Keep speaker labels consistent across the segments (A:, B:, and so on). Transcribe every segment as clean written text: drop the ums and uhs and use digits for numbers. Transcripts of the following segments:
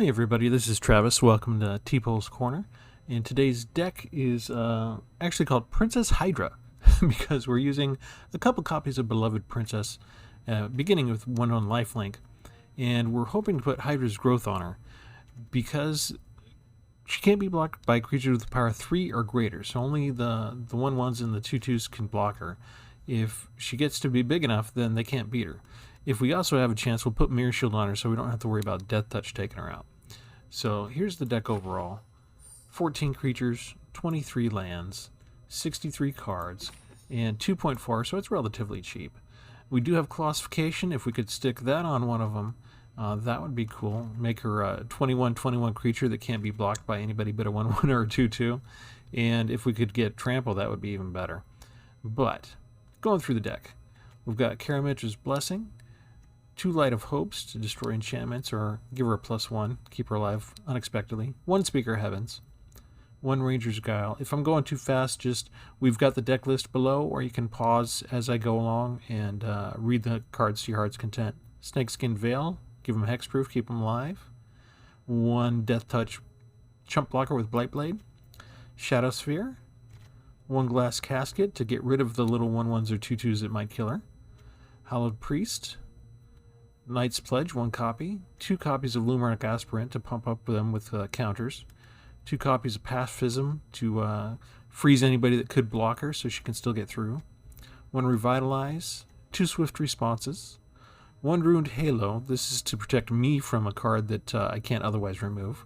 A: Hey everybody, this is Travis. Welcome to Tpull's Corner. And today's deck is actually called Princess Hydra because we're using a couple copies of Beloved Princess, beginning with one on lifelink. And we're hoping to put Hydra's Growth on her because she can't be blocked by creatures with power 3 or greater. So only the 1/1s and the 2/2s can block her. If she gets to be big enough, then they can't beat her. If we also have a chance, we'll put Mirror Shield on her so we don't have to worry about Death Touch taking her out. So here's the deck overall. 14 creatures, 23 lands, 63 cards, and 2.4, so it's relatively cheap. We do have Classification. If we could stick that on one of them, that would be cool. Make her a 21/21 creature that can't be blocked by anybody but a 1/1 or a 2/2. And if we could get Trample, that would be even better. But going through the deck, we've got Karamitra's Blessing, 2 Light of Hopes to destroy enchantments or give her a +1, keep her alive unexpectedly, 1 Speaker Heavens, 1 Ranger's Guile. If I'm going too fast, we've got the deck list below, or you can pause as I go along and read the cards to your heart's content. Snakeskin Veil, give them hexproof, keep them alive. 1 Death Touch Chump Blocker with Blightblade. Shadow Sphere, 1 Glass Casket to get rid of the little 1/1s or 2/2s that might kill her. Hallowed Priest, Knight's Pledge, 1 copy. 2 copies of Lumeric Aspirant to pump up them with counters. 2 copies of Pacifism to freeze anybody that could block her so she can still get through. 1 Revitalize. 2 Swift Responses. 1 Ruined Halo. This is to protect me from a card that I can't otherwise remove.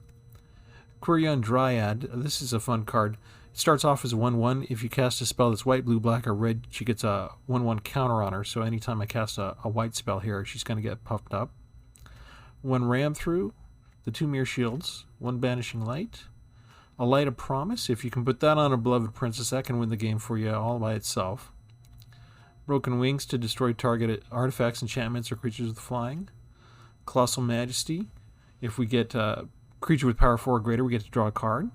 A: Quirion Dryad. This is a fun card. It starts off as a 1/1. If you cast a spell that's white, blue, black, or red, she gets a 1/1 counter on her. So anytime I cast a white spell here, she's going to get puffed up. 1 Ram Through, the 2 Mirror Shields, 1 Banishing Light, a Light of Promise. If you can put that on a Beloved Princess, that can win the game for you all by itself. Broken Wings to destroy target artifacts, enchantments, or creatures with flying. Colossal Majesty. If we get a creature with power 4 or greater, we get to draw a card,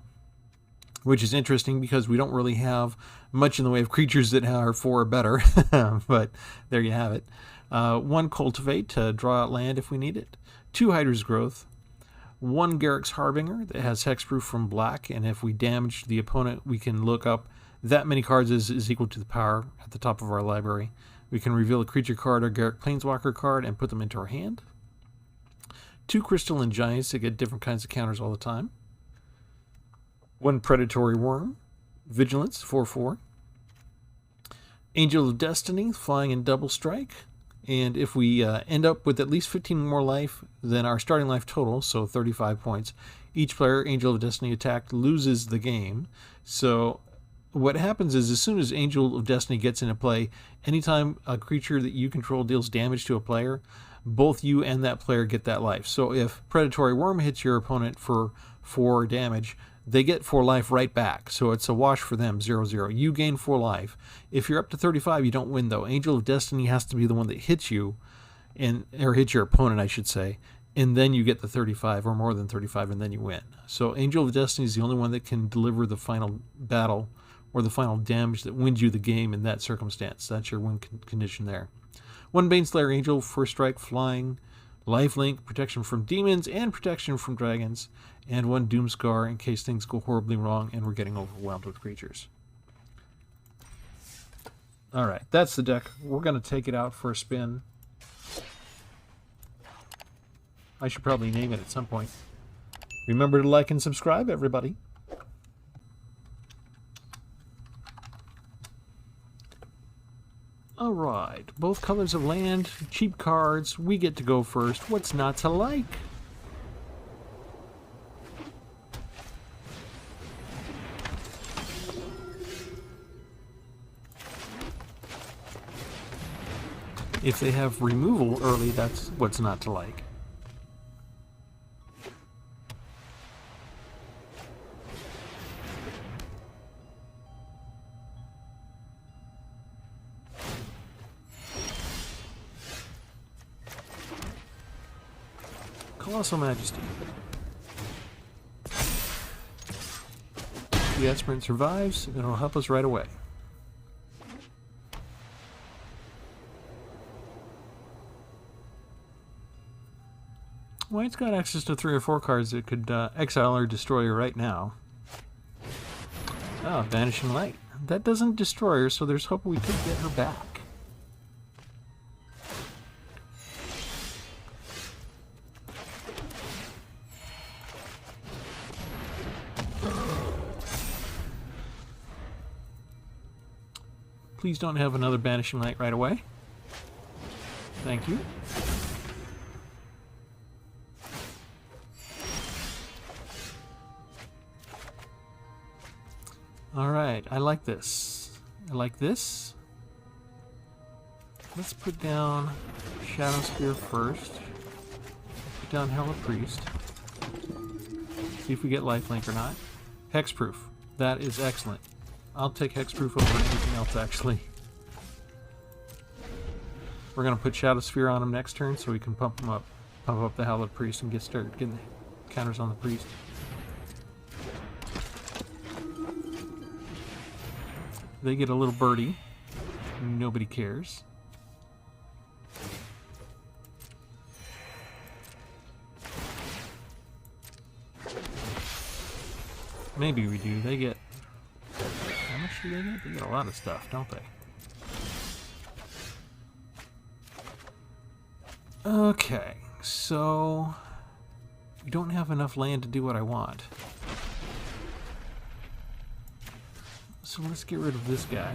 A: which is interesting because we don't really have much in the way of creatures that are 4 or better, but there you have it. 1 Cultivate to draw out land if we need it. 2 Hydra's Growth. 1 Garruk's Harbinger that has hexproof from black, and if we damage the opponent, we can look up that many cards is equal to the power at the top of our library. We can reveal a creature card or Garruk Planeswalker card and put them into our hand. 2 Crystalline Giants to get different kinds of counters all the time. 1 Predatory Worm, Vigilance, 4/4. Angel of Destiny, flying in double strike. And if we end up with at least 15 more life than our starting life total, so 35 points, each player Angel of Destiny attacked loses the game. So what happens is, as soon as Angel of Destiny gets into play, anytime a creature that you control deals damage to a player, both you and that player get that life. So if Predatory Worm hits your opponent for 4 damage, they get 4 life right back. So it's a wash for them, 0/0. You gain 4 life. If you're up to 35, you don't win, though. Angel of Destiny has to be the one that hits you, or hits your opponent, I should say, and then you get the 35 or more than 35, and then you win. So Angel of Destiny is the only one that can deliver the final battle or the final damage that wins you the game in that circumstance. That's your win condition there. 1 Baneslayer Angel, 1st strike, flying, lifelink, protection from demons and protection from dragons, and 1 Doomscar in case things go horribly wrong and we're getting overwhelmed with creatures. Alright, that's the deck. We're going to take it out for a spin. I should probably name it at some point. Remember to like and subscribe, everybody. Alright, both colors of land, cheap cards, we get to go first. What's not to like? If they have removal early, that's what's not to like. Colossal Majesty. The Aspirant survives, and it'll help us right away. White's got access to 3 or 4 cards that could exile or destroy her right now. Oh, Vanishing Light. That doesn't destroy her, so there's hope we could get her back. Please don't have another Banishing Light right away. Thank you. Alright, I like this. I like this. Let's put down Shadow Spear first. Put down Hella Priest. See if we get lifelink or not. Hexproof. That is excellent. I'll take Hexproof over anything else, actually. We're going to put Shadow Sphere on him next turn so we can pump him up. Pump up the Hallowed Priest and start getting the counters on the Priest. They get a little birdie. Nobody cares. Maybe we do. They get... How much do they get? They get a lot of stuff, don't they? Okay, so... we don't have enough land to do what I want. So let's get rid of this guy.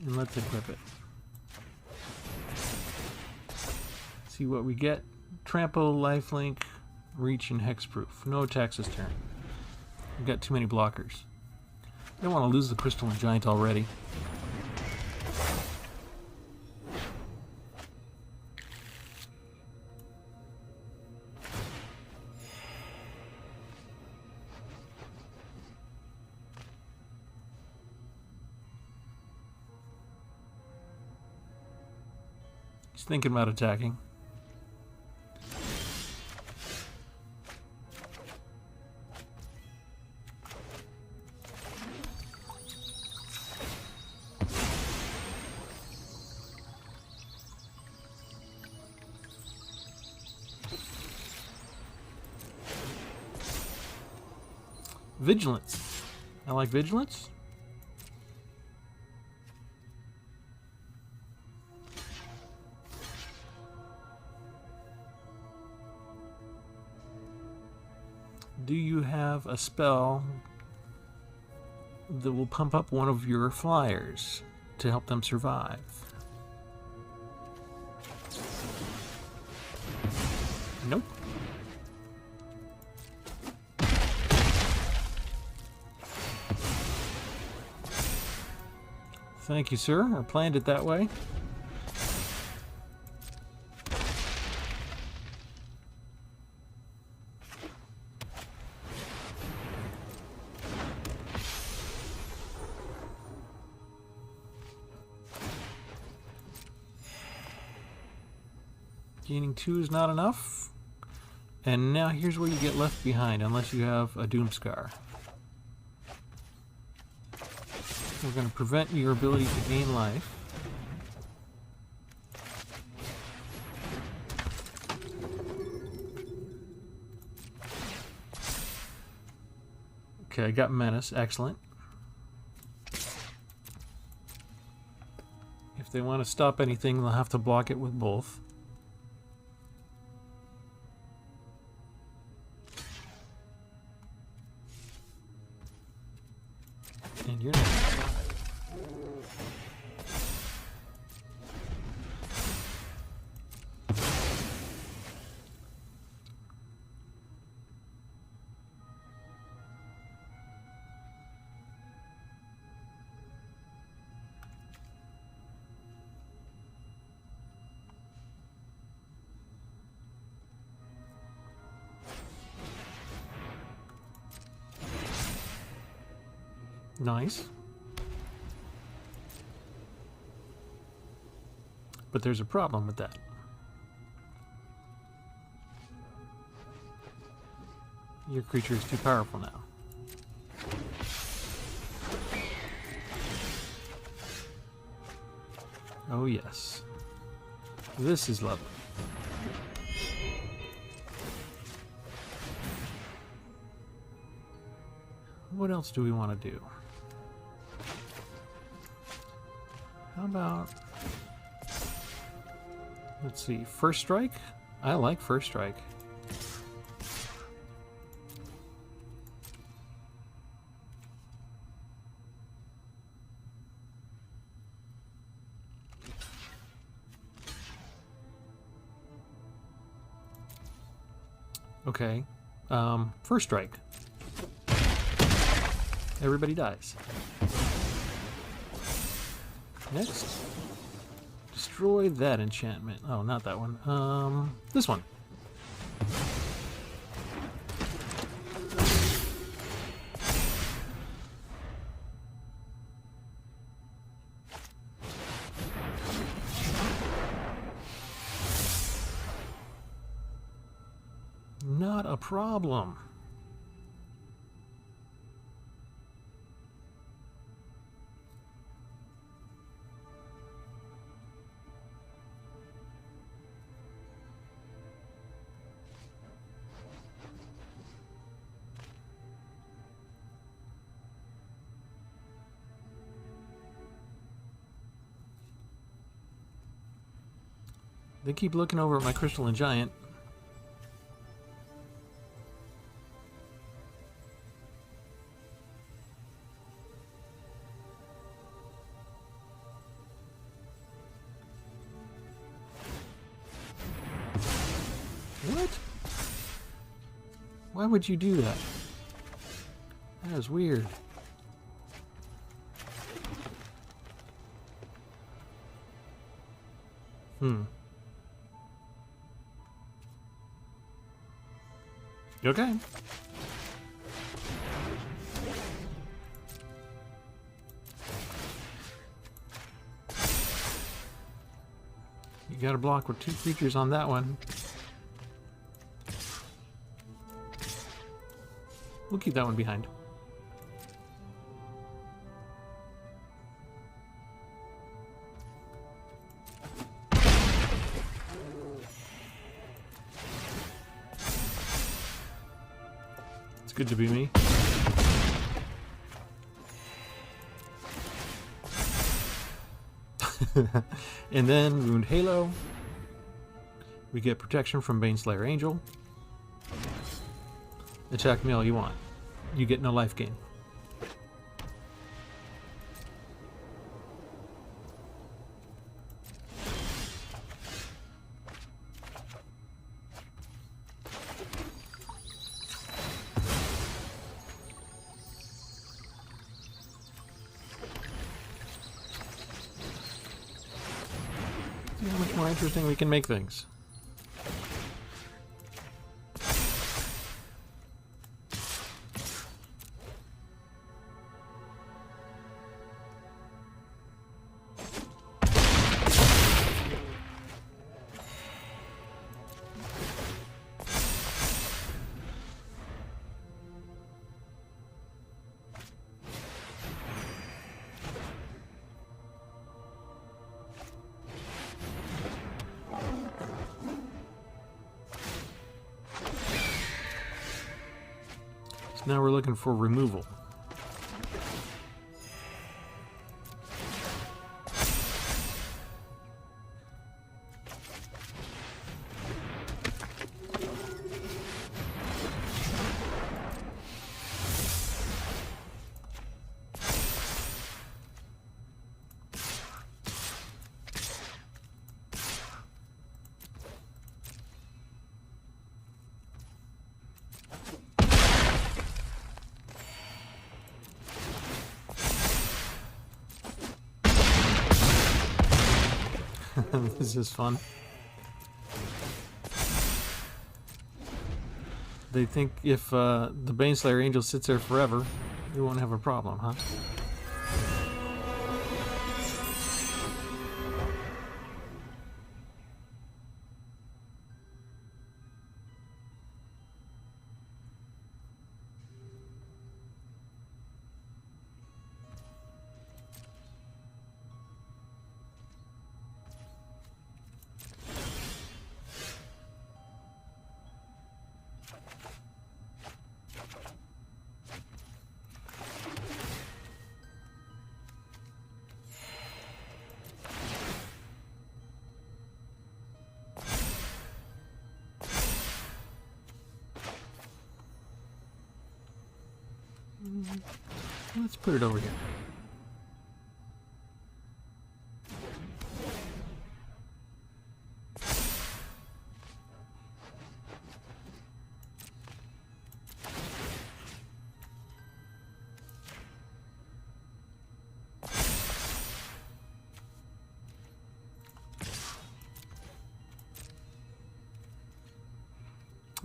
A: And let's equip it. See what we get. Trample, lifelink, reach, and hexproof. No attacks this turn. We've got too many blockers. I don't want to lose the Crystalline Giant already. He's thinking about attacking. Vigilance. I like Vigilance. Do you have a spell that will pump up one of your flyers to help them survive? Nope. Thank you, sir. I planned it that way. Gaining 2 is not enough. And now here's where you get left behind, unless you have a Doomscar. We're going to prevent your ability to gain life. Okay, I got Menace. Excellent. If they want to stop anything, they'll have to block it with both. And you're not. Nice. But there's a problem with that. Your creature is too powerful now. Oh yes. This is lovely. What else do we want to do? How about... Let's see, first strike? I like first strike. Okay, first strike. Everybody dies. Next, destroy that enchantment. Oh, not that one. This one. Not a problem. They keep looking over at my crystalline giant. What? Why would you do that? That is weird. Okay. You got to block with 2 creatures on that one. We'll keep that one behind. It's good to be me. And then Ruined Halo. We get protection from Baneslayer Angel. Attack me all you want. You get no life gain. See how much more interesting we can make things. Now we're looking for removal. This is fun. They think if the Baneslayer Angel sits there forever, we won't have a problem, huh? Let's put it over here.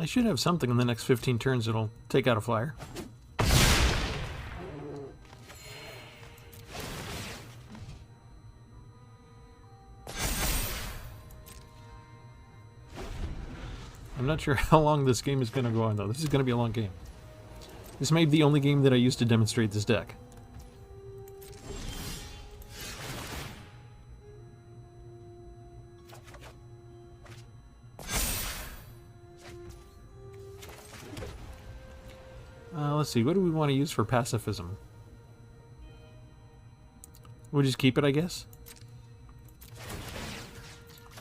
A: I should have something in the next 15 turns that'll take out a flyer. I'm not sure how long this game is going to go on, though. This is going to be a long game. This may be the only game that I used to demonstrate this deck. Let's see, what do we want to use for pacifism? We'll just keep it, I guess.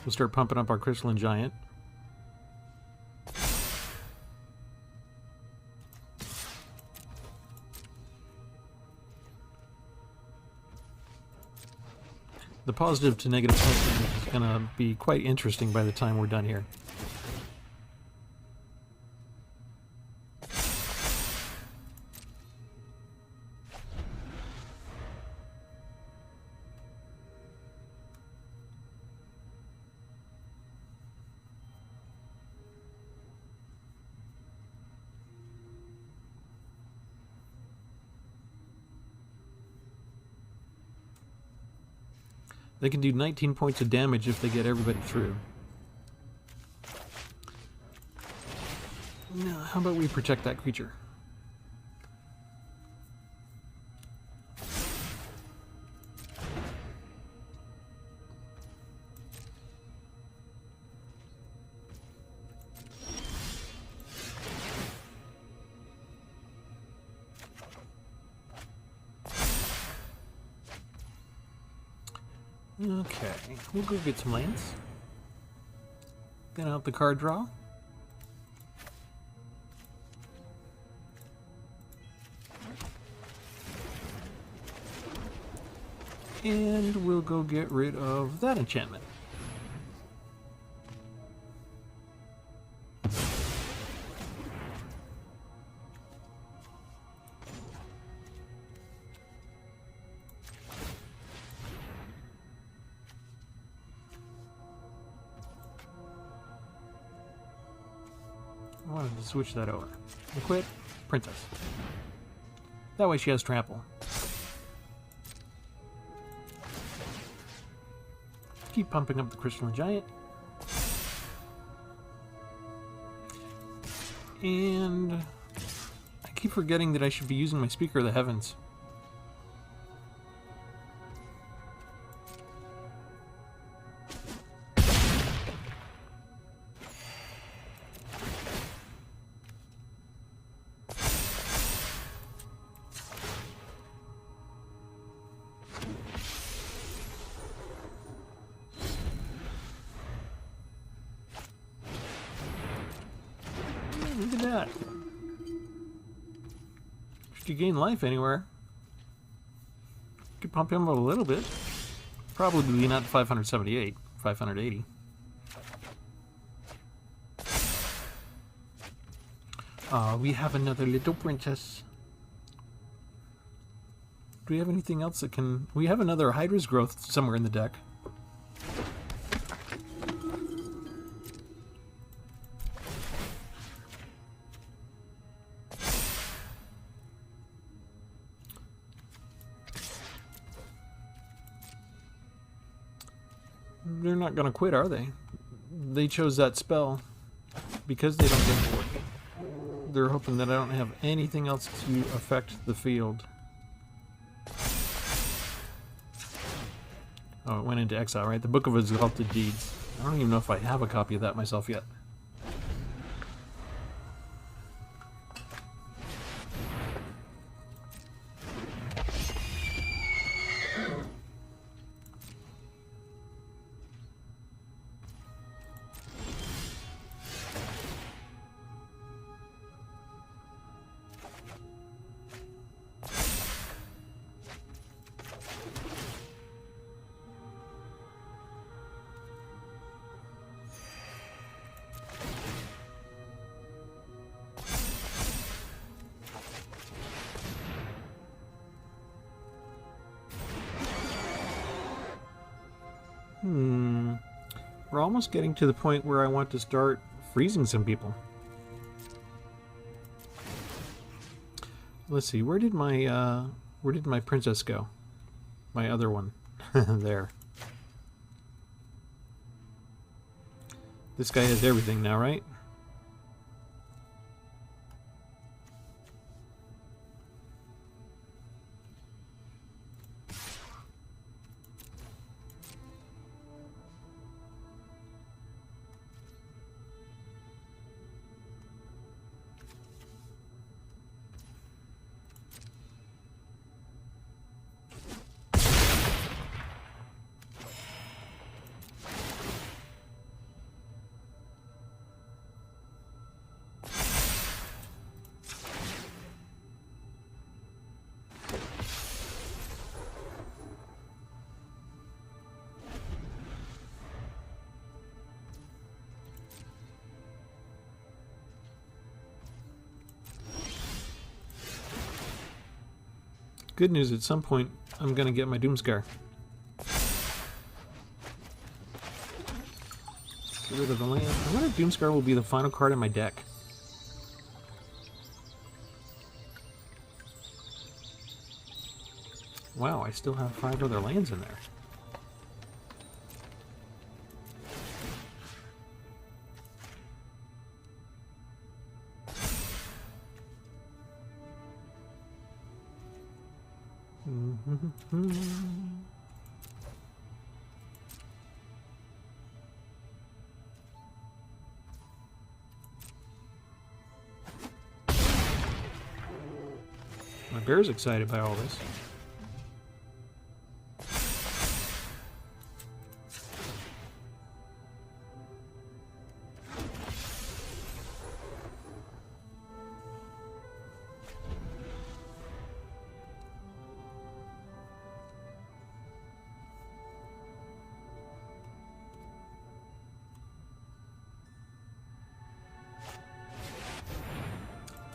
A: We'll start pumping up our Crystalline Giant. The positive to negative sentiment is going to be quite interesting by the time we're done here. They can do 19 points of damage if they get everybody through. Now, how about we protect that creature? Okay, we'll go get some lands. Then out the card draw. And we'll go get rid of that enchantment. I wanted to switch that over. Equip Princess. That way she has trample. Keep pumping up the Crystalline Giant. And I keep forgetting that I should be using my Speaker of the Heavens. Look at that. If you gain life anywhere, you could pump him up a little bit. Probably not 578, 580. We have another little princess. Do we have anything else that can... We have another Hydra's growth somewhere in the deck. They're not going to quit, are they? They chose that spell because they don't get bored. They're hoping that I don't have anything else to affect the field. Oh, it went into exile, right? The Book of Exalted Deeds. I don't even know if I have a copy of that myself yet. We're almost getting to the point where I want to start freezing some people. Let's see, where did my princess go? My other one. There. This guy has everything now, right? Good news, at some point, I'm going to get my Doomscar. Get rid of the land. I wonder if Doomscar will be the final card in my deck. Wow, I still have 5 other lands in there. My bear's excited by all this.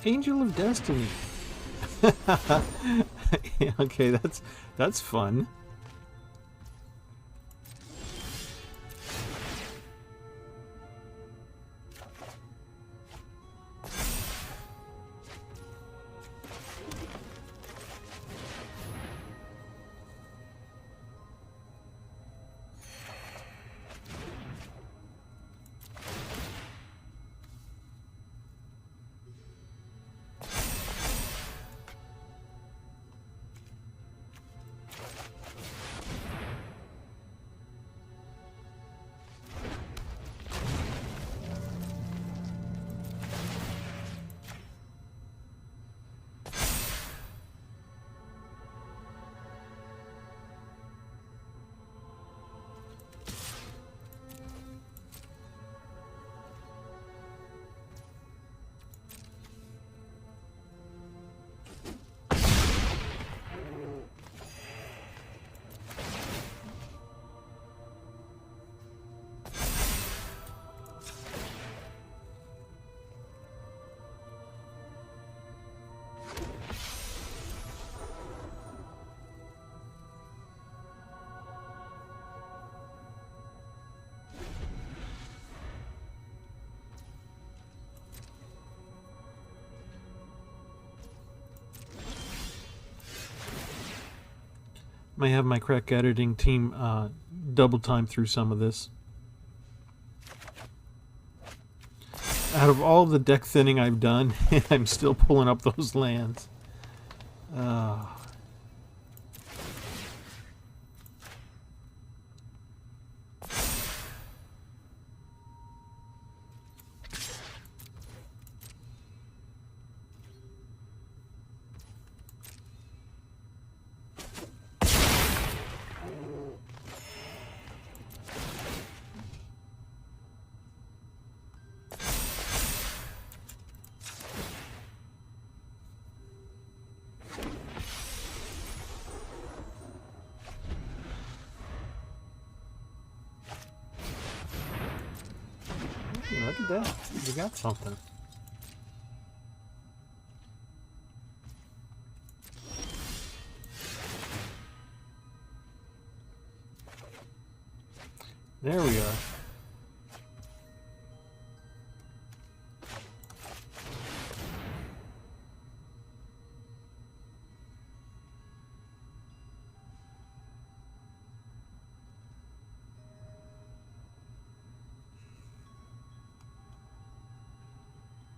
A: Angel of Destiny. Okay, that's fun. May have my crack editing team double time through some of this. Out of all the deck thinning I've done, I'm still pulling up those lands. Look at that. We got something. There we are.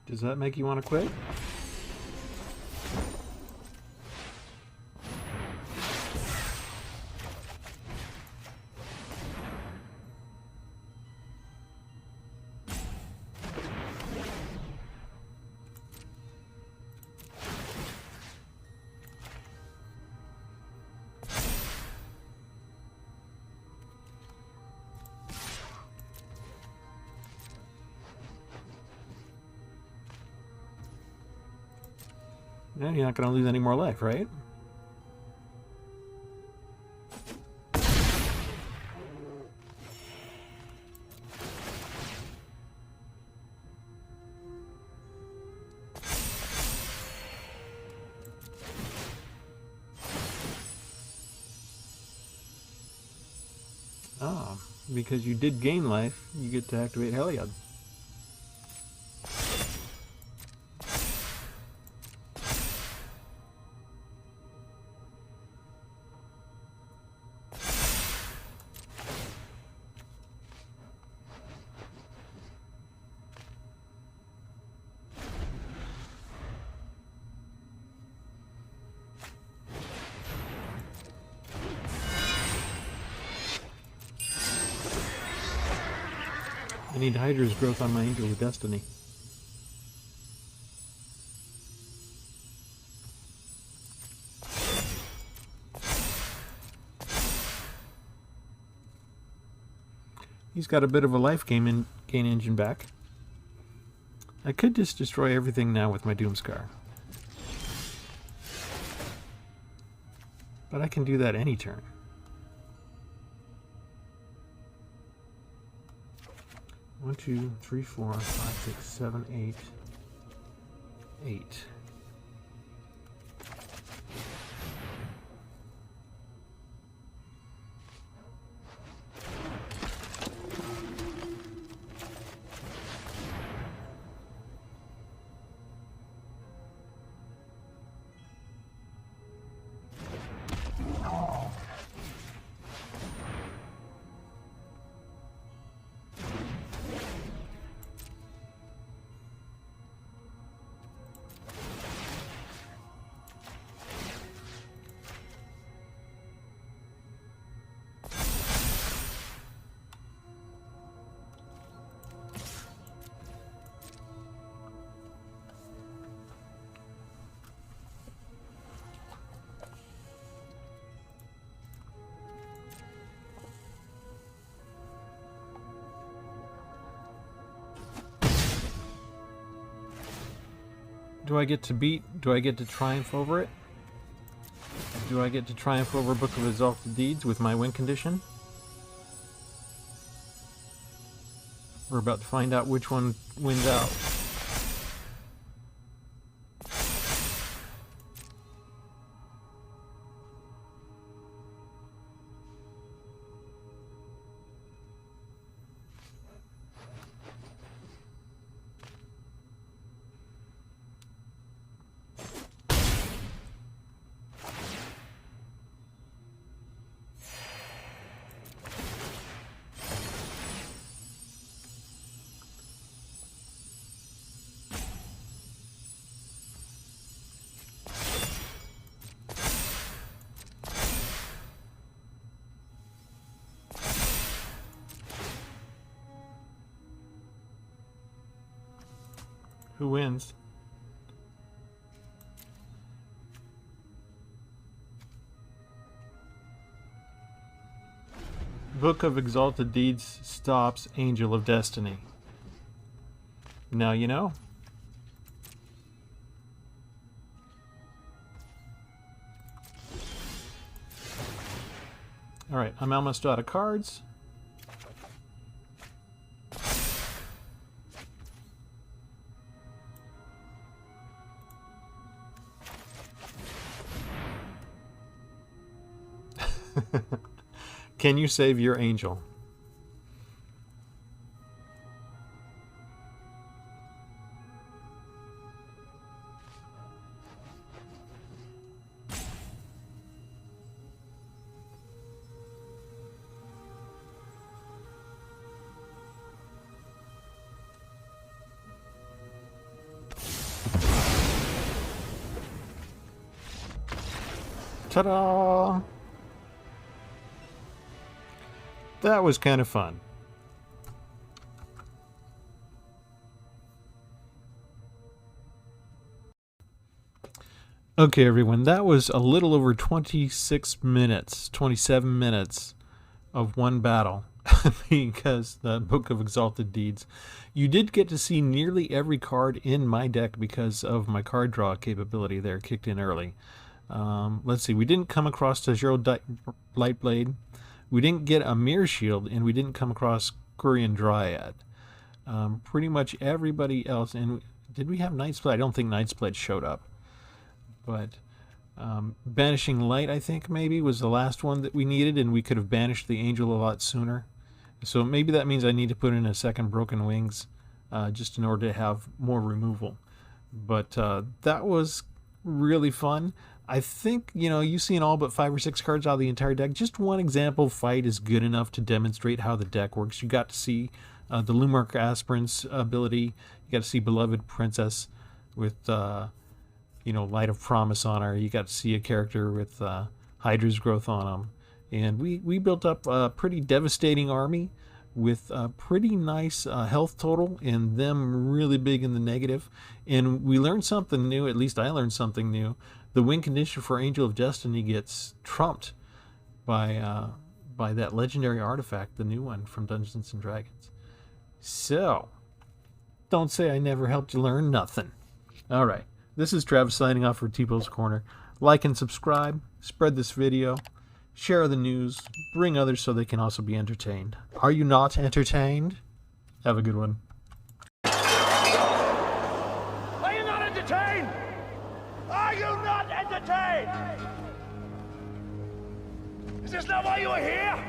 A: Does that make you want to quit? Yeah, you're not going to lose any more life, right? Ah, because you did gain life, you get to activate Heliod. I need Hydra's growth on my Angel of Destiny. He's got a bit of a life gain engine back. I could just destroy everything now with my Doomscar. But I can do that any turn. One, two, three, 4, 5, 6, 7, 8. 8. Do I get to triumph over it? Do I get to triumph over Book of Exalted Deeds with my win condition? We're about to find out which one wins out. Who wins? Book of Exalted Deeds stops Angel of Destiny. Now you know. Alright, I'm almost out of cards. Can you save your angel? Ta-da! That was kind of fun. Okay, everyone, that was a little over 26 minutes, 27 minutes of one battle because the Book of Exalted Deeds. You did get to see nearly every card in my deck because of my card draw capability there, kicked in early. Let's see, we didn't come across Tajiro Lightblade, we didn't get a Mirror Shield, and we didn't come across Quirion Dryad. Pretty much everybody else, and did we have Night's Blade? I don't think Night's Blade showed up. But Banishing Light, I think, maybe, was the last one that we needed, and we could have banished the Angel a lot sooner. So maybe that means I need to put in a second Broken Wings just in order to have more removal. But that was really fun. I think, you know, you've seen all but 5 or 6 cards out of the entire deck. Just one example fight is good enough to demonstrate how the deck works. You got to see the Lumark Aspirant's ability. You got to see Beloved Princess with... you know, Light of Promise on her. You got to see a character with Hydra's growth on them. And we built up a pretty devastating army with a pretty nice health total and them really big in the negative. And we learned something new, at least I learned something new. The win condition for Angel of Destiny gets trumped by that legendary artifact, the new one from Dungeons & Dragons. So, don't say I never helped you learn nothing. All right. This is Travis signing off for Tpull's Corner. Like and subscribe, spread this video, share the news, bring others so they can also be entertained. Are you not entertained? Have a good one.
B: Are you not entertained? Are you not entertained? Is this not why you are here?